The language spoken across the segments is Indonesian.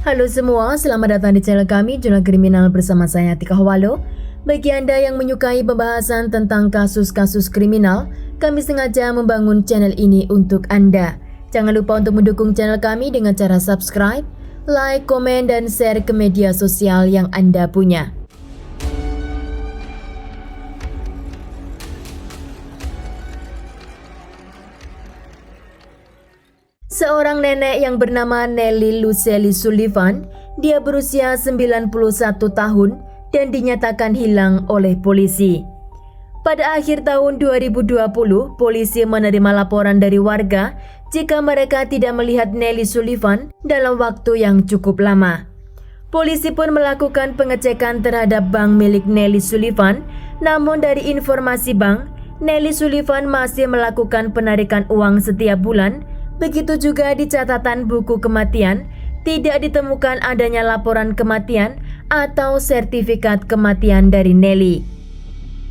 Halo semua, selamat datang di channel kami Jurnal Kriminal bersama saya Tika Hawalo. Bagi Anda yang menyukai pembahasan tentang kasus-kasus kriminal, kami sengaja membangun channel ini untuk Anda. Jangan lupa untuk mendukung channel kami dengan cara subscribe, like, komen, dan share ke media sosial yang Anda punya. Seorang nenek yang bernama Nellie Lucely Sullivan, dia berusia 91 tahun dan dinyatakan hilang oleh polisi. Pada akhir tahun 2020, polisi menerima laporan dari warga jika mereka tidak melihat Nellie Sullivan dalam waktu yang cukup lama. Polisi pun melakukan pengecekan terhadap bank milik Nellie Sullivan, namun dari informasi bank, Nellie Sullivan masih melakukan penarikan uang setiap bulan. Begitu juga di catatan buku kematian, tidak ditemukan adanya laporan kematian atau sertifikat kematian dari Nellie.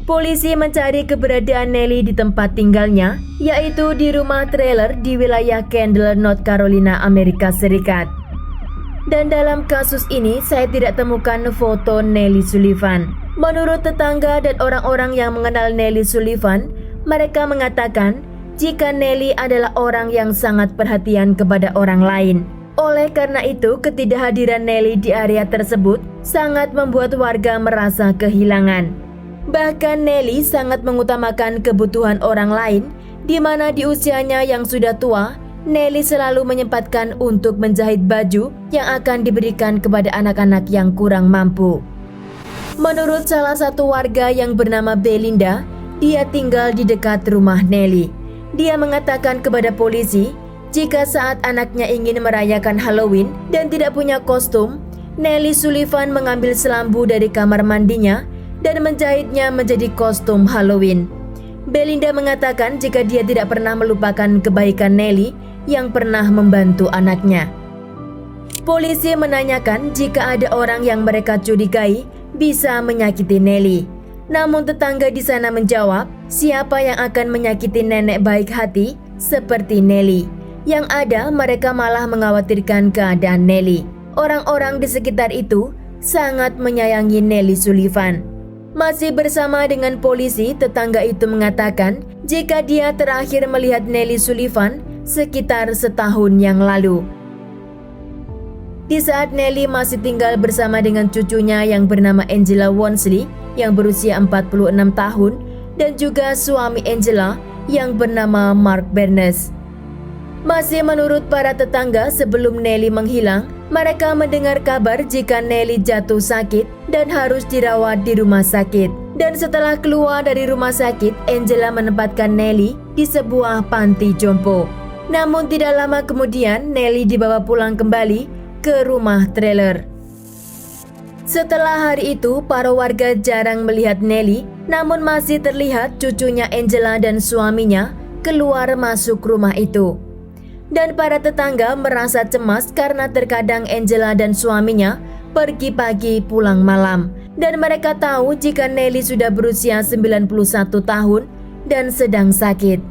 Polisi mencari keberadaan Nellie di tempat tinggalnya, yaitu di rumah trailer di wilayah Kendall, North Carolina, Amerika Serikat. Dan dalam kasus ini, saya tidak temukan foto Nellie Sullivan. Menurut tetangga dan orang-orang yang mengenal Nellie Sullivan, mereka mengatakan jika Nellie adalah orang yang sangat perhatian kepada orang lain. Oleh karena itu, ketidakhadiran Nellie di area tersebut sangat membuat warga merasa kehilangan. Bahkan Nellie sangat mengutamakan kebutuhan orang lain, di mana di usianya yang sudah tua, Nellie selalu menyempatkan untuk menjahit baju yang akan diberikan kepada anak-anak yang kurang mampu. Menurut salah satu warga yang bernama Belinda, dia tinggal di dekat rumah Nellie. Dia mengatakan kepada polisi, jika saat anaknya ingin merayakan Halloween dan tidak punya kostum, Nellie Sullivan mengambil selambu dari kamar mandinya dan menjahitnya menjadi kostum Halloween. Belinda mengatakan jika dia tidak pernah melupakan kebaikan Nellie yang pernah membantu anaknya. Polisi menanyakan jika ada orang yang mereka curigai bisa menyakiti Nellie. Namun tetangga di sana menjawab, siapa yang akan menyakiti nenek baik hati seperti Nellie? Yang ada mereka malah mengkhawatirkan keadaan Nellie. Orang-orang di sekitar itu sangat menyayangi Nellie Sullivan. Masih bersama dengan polisi, tetangga itu mengatakan jika dia terakhir melihat Nellie Sullivan sekitar setahun yang lalu. Di saat Nellie masih tinggal bersama dengan cucunya yang bernama Angela Wonsley yang berusia 46 tahun dan juga suami Angela yang bernama Mark Bernes. Masih menurut para tetangga, sebelum Nellie menghilang, mereka mendengar kabar jika Nellie jatuh sakit dan harus dirawat di rumah sakit. Dan setelah keluar dari rumah sakit, Angela menempatkan Nellie di sebuah panti jompo. Namun tidak lama kemudian, Nellie dibawa pulang kembali ke rumah trailer. Setelah hari itu, para warga jarang melihat Nellie, namun masih terlihat cucunya Angela dan suaminya keluar masuk rumah itu. Dan para tetangga merasa cemas karena terkadang Angela dan suaminya pergi pagi pulang malam. Dan mereka tahu jika Nellie sudah berusia 91 tahun dan sedang sakit.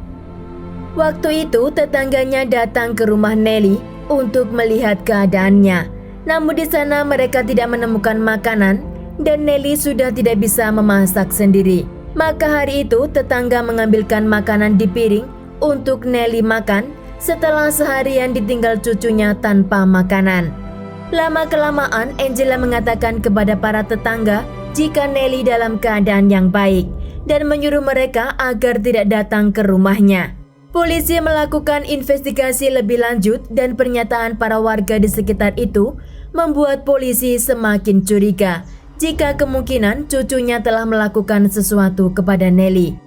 Waktu itu tetangganya datang ke rumah Nellie untuk melihat keadaannya. Namun di sana mereka tidak menemukan makanan dan Nellie sudah tidak bisa memasak sendiri. Maka hari itu tetangga mengambilkan makanan di piring untuk Nellie makan setelah seharian ditinggal cucunya tanpa makanan. Lama-kelamaan Angela mengatakan kepada para tetangga jika Nellie dalam keadaan yang baik dan menyuruh mereka agar tidak datang ke rumahnya. Polisi melakukan investigasi lebih lanjut dan pernyataan para warga di sekitar itu membuat polisi semakin curiga jika kemungkinan cucunya telah melakukan sesuatu kepada Nellie.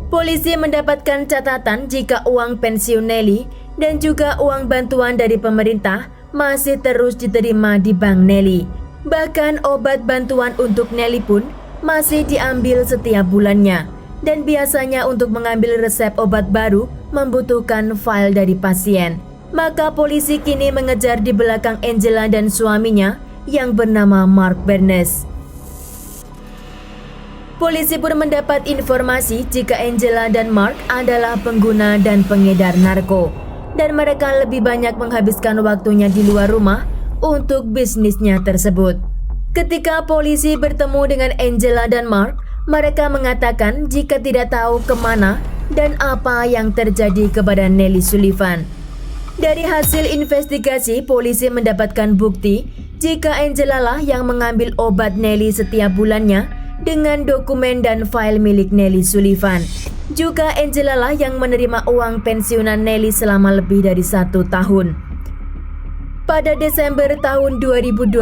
Polisi mendapatkan catatan jika uang pensiun Nellie dan juga uang bantuan dari pemerintah masih terus diterima di bank Nellie. Bahkan obat bantuan untuk Nellie pun masih diambil setiap bulannya. Dan biasanya untuk mengambil resep obat baru membutuhkan file dari pasien. Maka polisi kini mengejar di belakang Angela dan suaminya yang bernama Mark Bernes. Polisi pun mendapat informasi jika Angela dan Mark adalah pengguna dan pengedar narko. Dan mereka lebih banyak menghabiskan waktunya di luar rumah untuk bisnisnya tersebut. Ketika polisi bertemu dengan Angela dan Mark, mereka mengatakan jika tidak tahu kemana dan apa yang terjadi kepada Nelly Sullivan. Dari hasil investigasi, polisi mendapatkan bukti jika Angela lah yang mengambil obat Nelly setiap bulannya dengan dokumen dan file milik Nelly Sullivan. Juga Angela lah yang menerima uang pensiunan Nelly selama lebih dari 1 tahun. Pada Desember tahun 2020,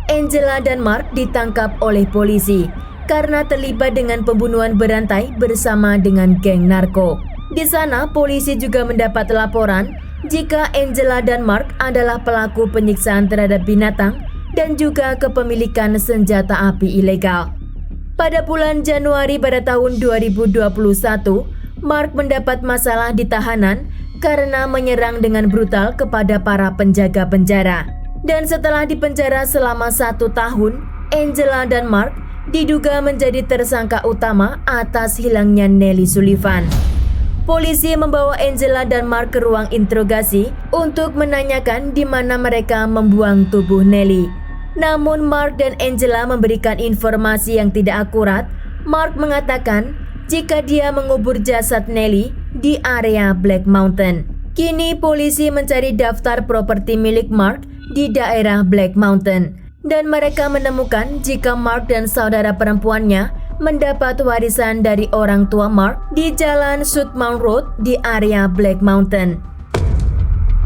Angela dan Mark ditangkap oleh polisi karena terlibat dengan pembunuhan berantai bersama dengan geng narko. Di sana, polisi juga mendapat laporan jika Angela dan Mark adalah pelaku penyiksaan terhadap binatang dan juga kepemilikan senjata api ilegal. Pada bulan Januari pada tahun 2021, Mark mendapat masalah di tahanan karena menyerang dengan brutal kepada para penjaga penjara. Dan setelah dipenjara selama 1 tahun, Angela dan Mark diduga menjadi tersangka utama atas hilangnya Nelly Sullivan. Polisi membawa Angela dan Mark ke ruang interogasi untuk menanyakan di mana mereka membuang tubuh Nelly. Namun Mark dan Angela memberikan informasi yang tidak akurat. Mark mengatakan jika dia mengubur jasad Nelly di area Black Mountain. Kini polisi mencari daftar properti milik Mark di daerah Black Mountain dan mereka menemukan jika Mark dan saudara perempuannya mendapat warisan dari orang tua Mark di Jalan Sudmount Road di area Black Mountain.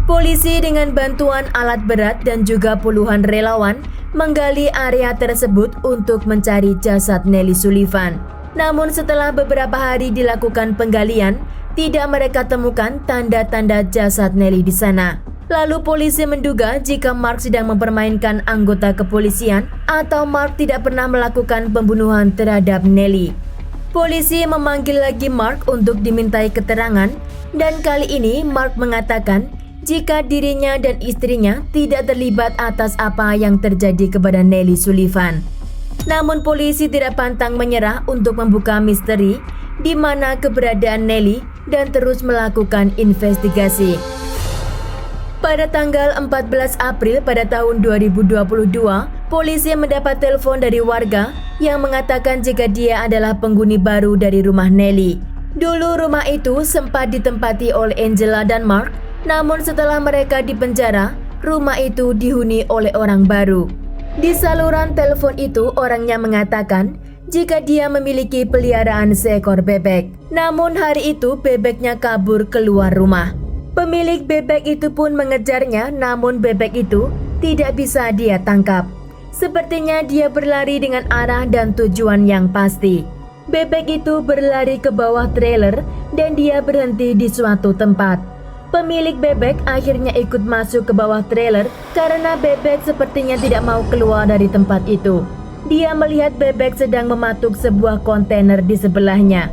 Polisi dengan bantuan alat berat dan juga puluhan relawan menggali area tersebut untuk mencari jasad Nelly Sullivan. Namun setelah beberapa hari dilakukan penggalian, tidak mereka temukan tanda-tanda jasad Nelly di sana. Lalu polisi menduga jika Mark sedang mempermainkan anggota kepolisian atau Mark tidak pernah melakukan pembunuhan terhadap Nelly. Polisi memanggil lagi Mark untuk dimintai keterangan dan kali ini Mark mengatakan jika dirinya dan istrinya tidak terlibat atas apa yang terjadi kepada Nelly Sullivan. Namun polisi tidak pantang menyerah untuk membuka misteri di mana keberadaan Nelly dan terus melakukan investigasi. Pada tanggal 14 April pada tahun 2022, polisi mendapat telepon dari warga yang mengatakan jika dia adalah penghuni baru dari rumah Nelly. Dulu rumah itu sempat ditempati oleh Angela dan Mark, namun setelah mereka dipenjara, rumah itu dihuni oleh orang baru. Di saluran telepon itu orangnya mengatakan jika dia memiliki peliharaan seekor bebek. Namun hari itu bebeknya kabur keluar rumah. Pemilik bebek itu pun mengejarnya, namun bebek itu tidak bisa dia tangkap. Sepertinya dia berlari dengan arah dan tujuan yang pasti. Bebek itu berlari ke bawah trailer dan dia berhenti di suatu tempat. Pemilik bebek akhirnya ikut masuk ke bawah trailer karena bebek sepertinya tidak mau keluar dari tempat itu. Dia melihat bebek sedang mematuk sebuah kontainer di sebelahnya.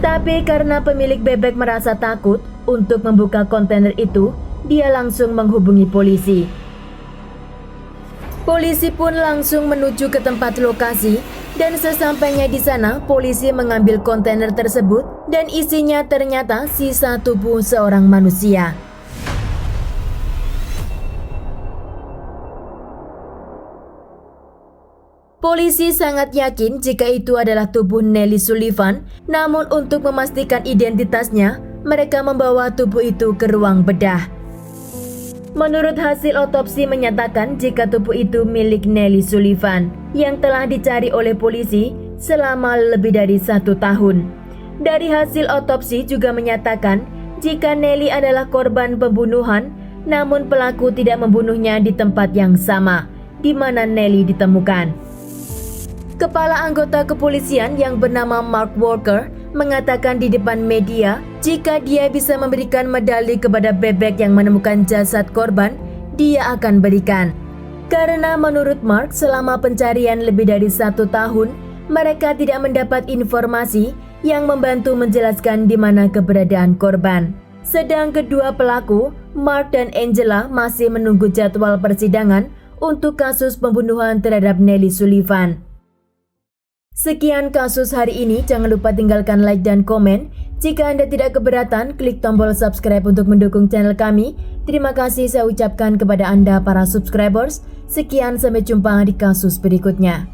Tapi karena pemilik bebek merasa takut untuk membuka kontainer itu, dia langsung menghubungi polisi. Polisi pun langsung menuju ke tempat lokasi dan sesampainya di sana, polisi mengambil kontainer tersebut dan isinya ternyata sisa tubuh seorang manusia. Polisi sangat yakin jika itu adalah tubuh Nelly Sullivan, namun untuk memastikan identitasnya, mereka membawa tubuh itu ke ruang bedah. Menurut hasil otopsi menyatakan jika tubuh itu milik Nelly Sullivan yang telah dicari oleh polisi selama lebih dari 1 tahun. Dari hasil otopsi juga menyatakan jika Nelly adalah korban pembunuhan, namun pelaku tidak membunuhnya di tempat yang sama di mana Nelly ditemukan. Kepala anggota kepolisian yang bernama Mark Walker mengatakan di depan media jika dia bisa memberikan medali kepada bebek yang menemukan jasad korban, dia akan berikan. Karena menurut Mark selama pencarian lebih dari 1 tahun, mereka tidak mendapat informasi yang membantu menjelaskan di mana keberadaan korban. Sedang kedua pelaku, Mark dan Angela masih menunggu jadwal persidangan untuk kasus pembunuhan terhadap Nelly Sullivan. Sekian kasus hari ini, jangan lupa tinggalkan like dan komen. Jika Anda tidak keberatan, klik tombol subscribe untuk mendukung channel kami Terima kasih saya ucapkan kepada Anda para subscribers. Sekian, sampai jumpa di kasus berikutnya.